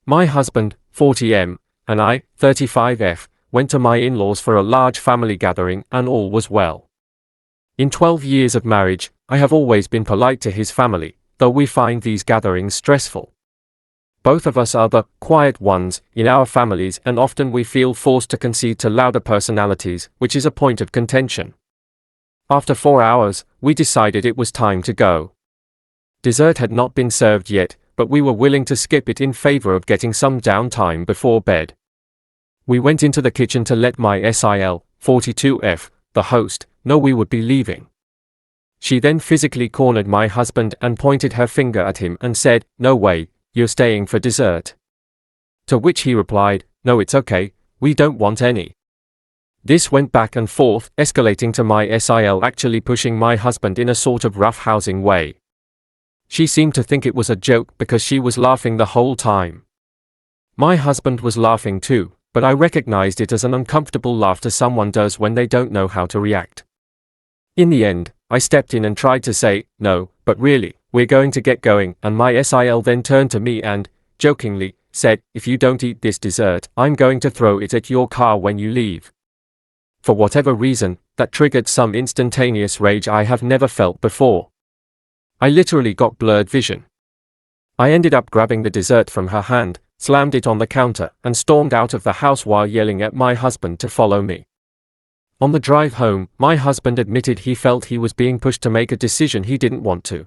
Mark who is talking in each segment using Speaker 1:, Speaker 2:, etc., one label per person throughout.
Speaker 1: My husband, 40M, and I, 35F, went to my in-laws for a large family gathering and all was well. In 12 years of marriage, I have always been polite to his family, though we find these gatherings stressful. Both of us are the quiet ones in our families and often we feel forced to concede to louder personalities, which is a point of contention. After 4 hours, we decided it was time to go. Dessert had not been served yet, but we were willing to skip it in favor of getting some downtime before bed. We went into the kitchen to let my SIL, 42F, the host, know we would be leaving. She then physically cornered my husband and pointed her finger at him and said, "No way, you're staying for dessert." To which he replied, "No, it's okay, we don't want any." This went back and forth, escalating to my SIL actually pushing my husband in a sort of roughhousing way. She seemed to think it was a joke because she was laughing the whole time. My husband was laughing too, but I recognized it as an uncomfortable laughter someone does when they don't know how to react. In the end, I stepped in and tried to say, "No, but really, we're going to get going," and my SIL then turned to me and, jokingly, said, "If you don't eat this dessert, I'm going to throw it at your car when you leave." For whatever reason, that triggered some instantaneous rage I have never felt before. I literally got blurred vision. I ended up grabbing the dessert from her hand, slammed it on the counter, and stormed out of the house while yelling at my husband to follow me. On the drive home, my husband admitted he felt he was being pushed to make a decision he didn't want to.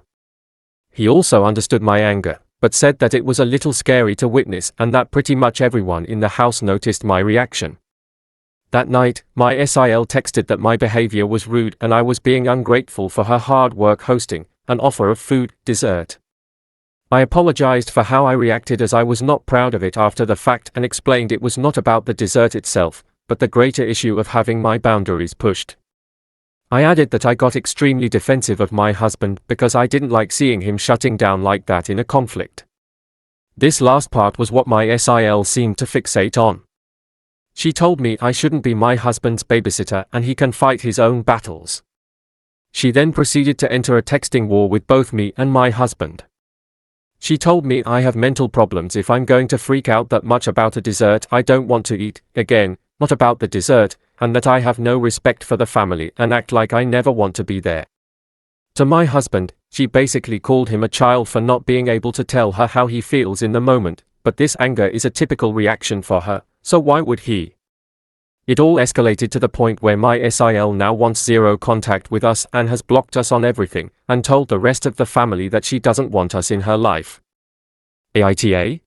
Speaker 1: He also understood my anger, but said that it was a little scary to witness and that pretty much everyone in the house noticed my reaction. That night, my SIL texted that my behavior was rude and I was being ungrateful for her hard work hosting an offer of food, dessert. I apologized for how I reacted as I was not proud of it after the fact and explained it was not about the dessert itself, but the greater issue of having my boundaries pushed. I added that I got extremely defensive of my husband because I didn't like seeing him shutting down like that in a conflict. This last part was what my SIL seemed to fixate on. She told me I shouldn't be my husband's babysitter and he can fight his own battles. She then proceeded to enter a texting war with both me and my husband. She told me I have mental problems if I'm going to freak out that much about a dessert I don't want to eat, again, not about the dessert, and that I have no respect for the family and act like I never want to be there. To my husband, she basically called him a child for not being able to tell her how he feels in the moment, but this anger is a typical reaction for her, so why would he? It all escalated to the point where my SIL now wants zero contact with us and has blocked us on everything, and told the rest of the family that she doesn't want us in her life. AITA?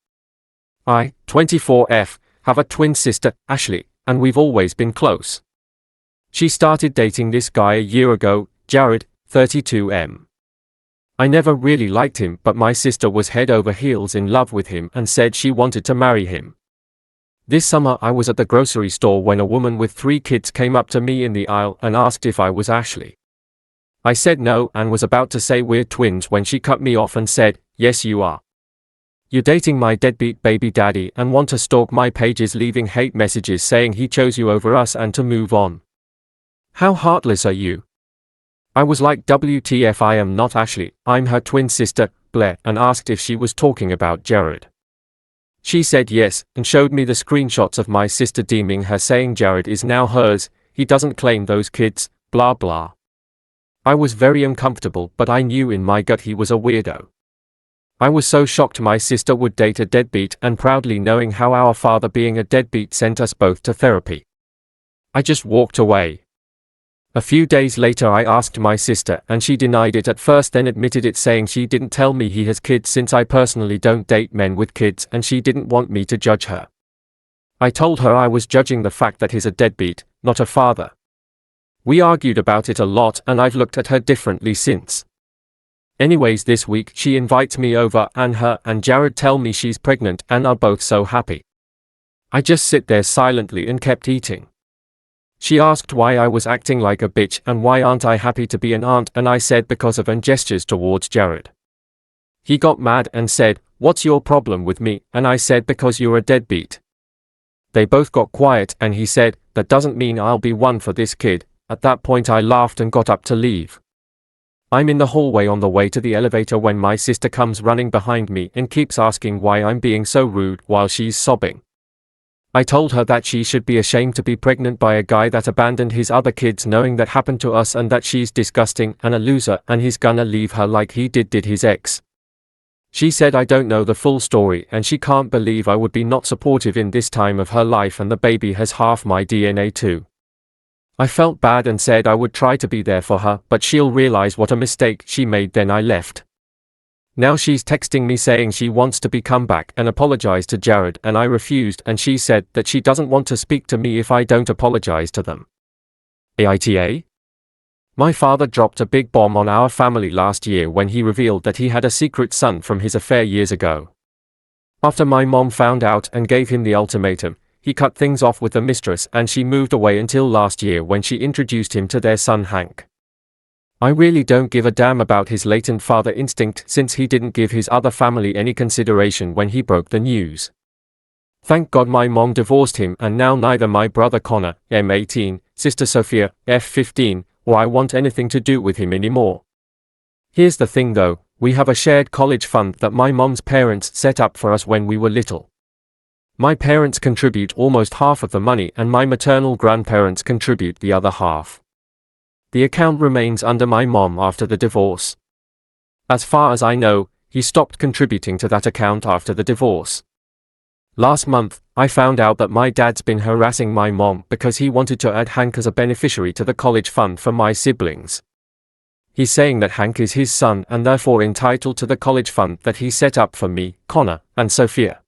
Speaker 1: I, 24F, have a twin sister, Ashley, and we've always been close. She started dating this guy a year ago, Jared, 32M. I never really liked him, but my sister was head over heels in love with him and said she wanted to marry him. This summer I was at the grocery store when a woman with 3 kids came up to me in the aisle and asked if I was Ashley. I said no and was about to say we're twins when she cut me off and said, "Yes you are. You're dating my deadbeat baby daddy and want to stalk my pages leaving hate messages saying he chose you over us and to move on. How heartless are you?" I was like, WTF, I am not Ashley, I'm her twin sister, Blair, and asked if she was talking about Jared. She said yes, and showed me the screenshots of my sister deeming her saying Jared is now hers, he doesn't claim those kids, blah blah. I was very uncomfortable, but I knew in my gut he was a weirdo. I was so shocked my sister would date a deadbeat and proudly knowing how our father being a deadbeat sent us both to therapy. I just walked away. A few days later I asked my sister and she denied it at first, then admitted it, saying she didn't tell me he has kids since I personally don't date men with kids and she didn't want me to judge her. I told her I was judging the fact that he's a deadbeat, not a father. We argued about it a lot and I've looked at her differently since. Anyways, this week she invites me over and her and Jared tell me she's pregnant and are both so happy. I just sit there silently and kept eating. She asked why I was acting like a bitch and why aren't I happy to be an aunt, and I said because of and gestures towards Jared. He got mad and said, "What's your problem with me?" and I said because you're a deadbeat. They both got quiet and he said, "That doesn't mean I'll be one for this kid." At that point I laughed and got up to leave. I'm in the hallway on the way to the elevator when my sister comes running behind me and keeps asking why I'm being so rude while she's sobbing. I told her that she should be ashamed to be pregnant by a guy that abandoned his other kids knowing that happened to us, and that she's disgusting and a loser and he's gonna leave her like he did his ex. She said I don't know the full story and she can't believe I would be not supportive in this time of her life, and the baby has half my DNA too. I felt bad and said I would try to be there for her, but she'll realize what a mistake she made. Then I left. Now she's texting me saying she wants to come back and apologize to Jared, and I refused, and she said that she doesn't want to speak to me if I don't apologize to them. AITA? My father dropped a big bomb on our family last year when he revealed that he had a secret son from his affair years ago. After my mom found out and gave him the ultimatum, he cut things off with the mistress and she moved away until last year when she introduced him to their son Hank. I really don't give a damn about his latent father instinct, since he didn't give his other family any consideration when he broke the news. Thank God my mom divorced him, and now neither my brother Connor, M18, sister Sophia, F15, or I want anything to do with him anymore. Here's the thing though, we have a shared college fund that my mom's parents set up for us when we were little. My parents contribute almost half of the money and my maternal grandparents contribute the other half. The account remains under my mom after the divorce. As far as I know, he stopped contributing to that account after the divorce. Last month, I found out that my dad's been harassing my mom because he wanted to add Hank as a beneficiary to the college fund for my siblings. He's saying that Hank is his son and therefore entitled to the college fund that he set up for me, Connor, and Sophia.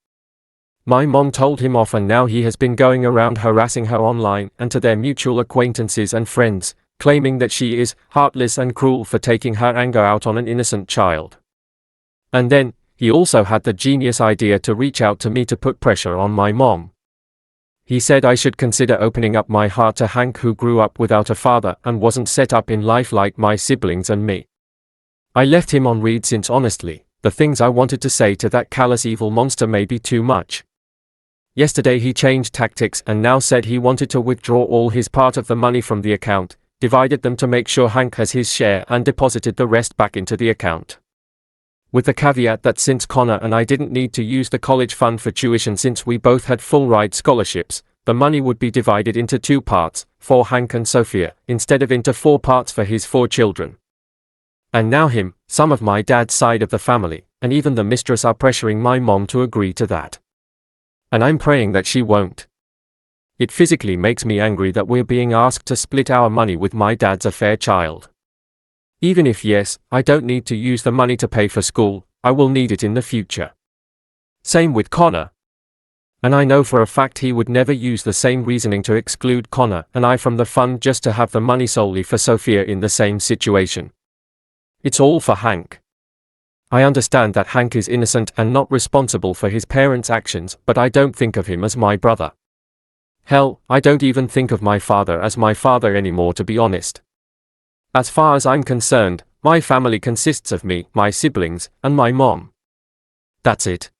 Speaker 1: My mom told him off, and now he has been going around harassing her online and to their mutual acquaintances and friends, claiming that she is heartless and cruel for taking her anger out on an innocent child. And then, he also had the genius idea to reach out to me to put pressure on my mom. He said I should consider opening up my heart to Hank, who grew up without a father and wasn't set up in life like my siblings and me. I left him on read since honestly, the things I wanted to say to that callous evil monster may be too much. Yesterday he changed tactics and now said he wanted to withdraw all his part of the money from the account, divided them to make sure Hank has his share, and deposited the rest back into the account. With the caveat that since Connor and I didn't need to use the college fund for tuition since we both had full-ride scholarships, the money would be divided into 2 parts, for Hank and Sophia, instead of into 4 parts for his 4 children. And now him, some of my dad's side of the family, and even the mistress are pressuring my mom to agree to that. And I'm praying that she won't. It physically makes me angry that we're being asked to split our money with my dad's affair child. Even if yes, I don't need to use the money to pay for school, I will need it in the future. Same with Connor. And I know for a fact he would never use the same reasoning to exclude Connor and I from the fund just to have the money solely for Sophia in the same situation. It's all for Hank. I understand that Hank is innocent and not responsible for his parents' actions, but I don't think of him as my brother. Hell, I don't even think of my father as my father anymore, to be honest. As far as I'm concerned, my family consists of me, my siblings, and my mom. That's it.